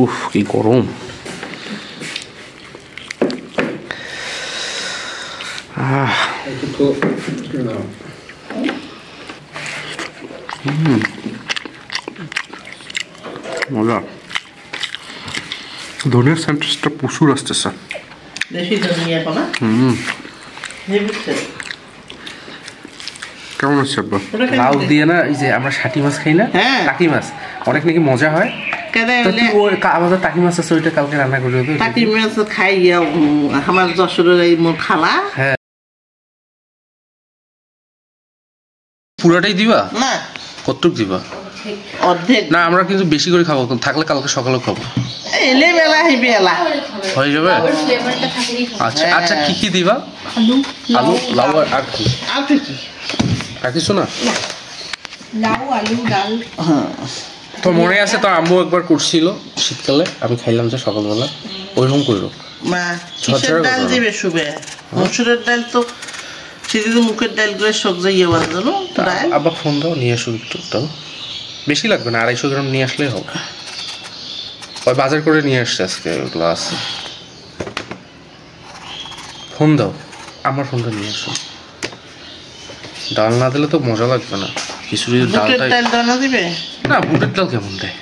উফ কি গরম। মজা। ধনিয়ার সেন্টেন্সটা প্রচুর আসতেছে। কেমন হচ্ছে আব্বা? লাউ দিয়ে না এই যে আমরা ষাটি মাছ খাই না, টাকি মাছ অনেক নাকি মজা হয়। আমাদের টাকি মাছ আছে ওইটা কালকে রান্না করে দেবো। টাকি মাছ খাই আমার যশোরের এই মোর খালা। হ্যাঁ পুরাটাই দিবা না কতটুক দিবা? অর্ধেক না আমরা কিন্তু বেশি করে খাবো, থাকলে কালকে সকালেও খাবো। এলে বেলা হইবে এলা হয়ে যাবে। আচ্ছা আচ্ছা কি কি দিবা? আলু লাউ আর কি? আর কি আর কিছু না? লাউ আলু ডাল। তো মনে আছে তো আম্মু একবার করছিল শীতকালে, আমি খাইলাম যে সকালবেলা ওইরকম করলো। মা কিসের ডাল দিবে শুবে? মসুরের ডাল তো সেদিন মুখের ডাল করে সব যাইয়ে বাঁধানো। আবার ফোন দাও নিয়ে আসো একটু, তাও বেশি লাগবে না, 250 গ্রাম নিয়ে আসলেই হবে। ওই বাজার করে নিয়ে আসছে আজকে গ্লাস। ফোন দাও, আমার ফোনটা নিয়ে আসো। ডাল না দিলে তো মজা লাগবে না। খিচুড়ির ডালটাই ডাল না দিবে না, বুটের ডাল কেমন দেয়?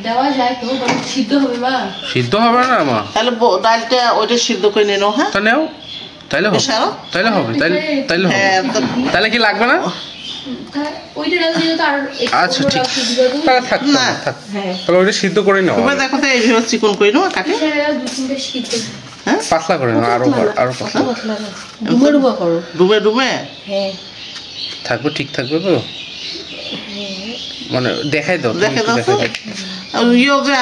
দেওয়া যায় তো, সিদ্ধ হবে মা। সিদ্ধ হবে না মা? তাহলে ডালটা ওইটা সিদ্ধ করে নেনো। হ্যাঁ তা নেও, তাইলে হবে, তাইলে হবে, তাইলে হবে। তাহলে কি লাগবে না? আচ্ছা ঠিক তাহলে থাক না, থাক তাহলে ওইটা সিদ্ধ করে নাও। দেখো তো এইভাবে চিকন করে নাও, কাটে পাতলা করে নাও, আরো পাতলা ডুবে ডুবে থাকবে, ঠিক থাকবে তো? মানে দেখাই দাও, দেখে দাও তো।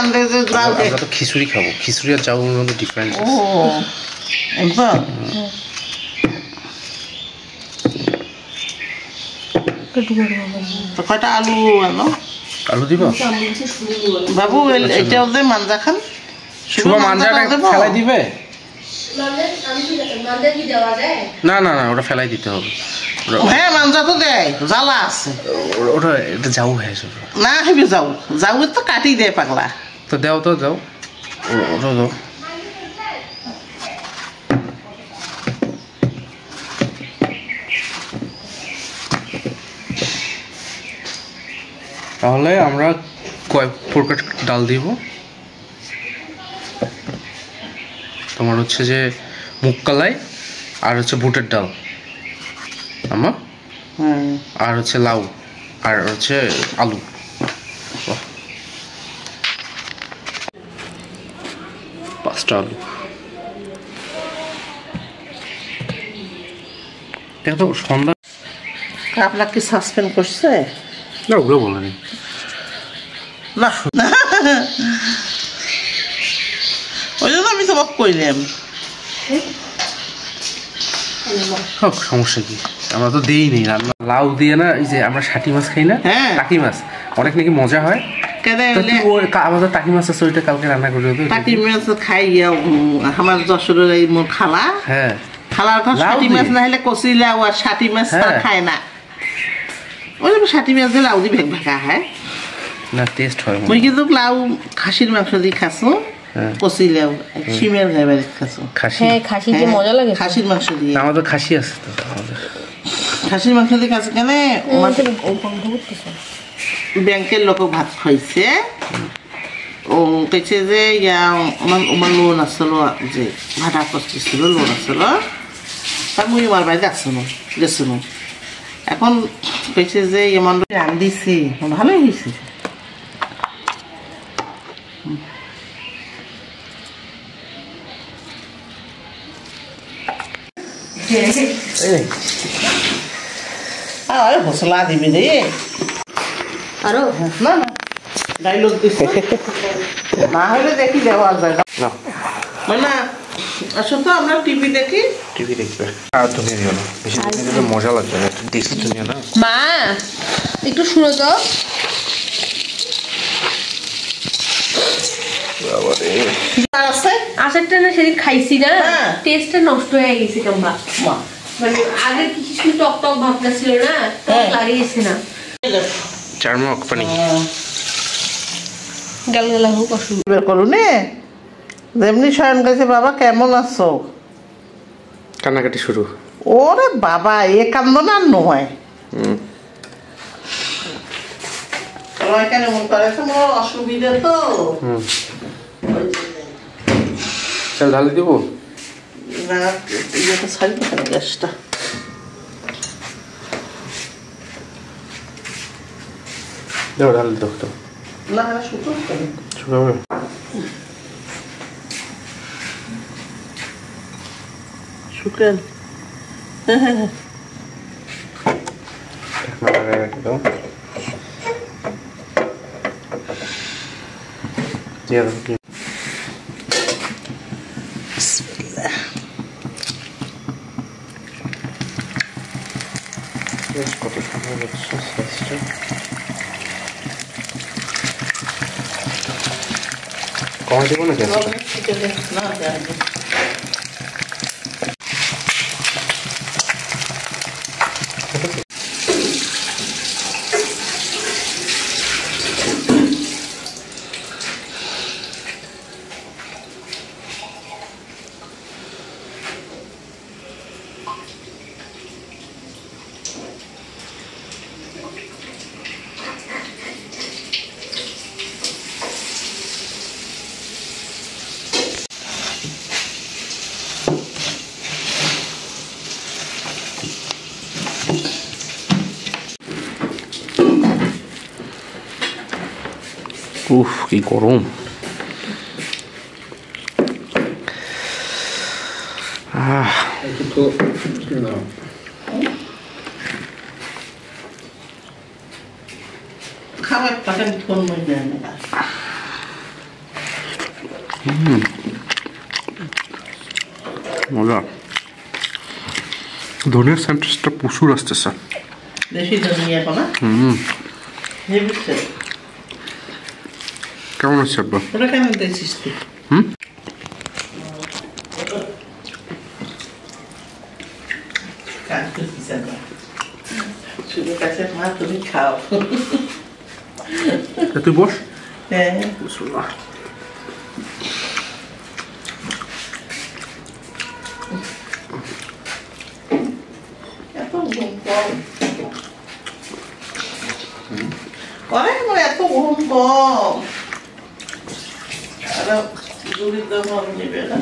আমরা তো খিচুড়ি খাবো, খিচুড়ি আর চাউলের মধ্যে ডিফারেন্স। কয়টা আলু আনো? আলু দিবা বাবু? এটা ওদের মাঞ্জা খান, শুভ মাঞ্জাটা ফেলাই দিবে? না না না ওটা ফেলাই দিতে হবে। হ্যাঁ মাঞ্জা তো দেয়, জ্বালা আছে ওটা, এটা যাও হ্যাঁ না হেবি যাও, যাও তো কাটি দেয় পাগলা। তো দাও তো যাও, ওটা দাও। তাহলে আমরা কয়েক প্রকার ডাল দিব। তোমার হচ্ছে যে মুগ কলাই, আর হচ্ছে বুটের ডাল আমার, আর হচ্ছে লাউ, আর হচ্ছে আলু। 5টা আলু। দেখো তো সন্ধ্যা আপনাকে সাসপেন্ড করছে না, ওগুলো বলেনি না। ওই জন্য আমি তোমাকে কইলাম। হোক সমস্যা কি, আমরা তো দেই নেই রান্না। লাউ দিয়ে না এই যে আমরা ষাটি মাছ খাই না, টাকি মাছ অনেক নাকি মজা হয়। আমাদের টাকি মাছ আছে ওইটা কালকে রান্না করে দেবো। টাকি মাছ খাই আমার যশোরের এই মোর খালা। হ্যাঁ খালার ষাটি মাছ না হলে কচি লাউ আর ষাটি মাছ খায় না। ওই ষাটি মাছ দিয়ে লাউ দিয়ে ভেগ ভাগা হয় না, টেস্ট হয়। মই কিন্তু লাউ খাসির মাংস দিয়ে খাসো, কচি লাউ শিমের গায়ে খাসো। খাসি যে মজা লাগে, খাসির মাংস দিয়ে। আমাদের খাসি আছে তো, আমাদের খাসির মাংস দিয়ে খাসো কেন? ব্যাংকের লোক ভাত খাইছে, ও কইছে যে আমার লোন আসলো, যে ভাড়া কষ্ট ছিল, লোন আসলো, তা মুই আমার বাড়িতে আসলো গেছিল। এখন কইছে যে এমন রান্ধিছি, ভালোই হয়েছে। হসলা দিবি রে আরো না না ডাইলগ দিছে না হলে দেখি দেওয়া যায় না। মানে আসো তো আমরা টিভি দেখি। টিভি দেখবে আর তুমি দিও না, বেশি দিলে মজা লাগবে না, একটু দেখি তুমি না। মা একটু শুনো তো। আচারটা না সেদিন খাইছি না, টেস্টটা নষ্ট হয়ে গেছে কেমন। মানে আগে কিছু টক টক ভাবনা ছিল না, টক লাগিয়েছে না। চারমক পানি গালগালা হোক অসুবিধা বের করু নে যেমনি শয়ন কাছে বাবা কেমন আছো কান্নাকাটি শুরু ওরে বাবা এ কান্দন আর নয় এখানে মন করেছে মোর অসুবিধা তো চল ঢালি দিব না ইয়েটা ছাড়ি না গ্যাসটা দাও ঢালি দাও তো না শুকনো শুকাবে শুকরেন ঢাকনা লাগাই রাখি দাও দিয়ে দাও কত সময় লাগছে সাইজটা কমা দেবো না উফ কি গরম খাবার পাঠান ফোন মধ্যে মজা ধনের সেন্টেন্সটা প্রচুর আসতেছে দেশি ধনিয়া পানা বুঝছে কেমন আছে আব্বা ওটা কেন দিয়েছিস তুই শুধু কাছে মা তুমি খাও তুই বস হ্যাঁ এত ঘুম কম এত ঘুম কম আর জুড়ি তো নেবে না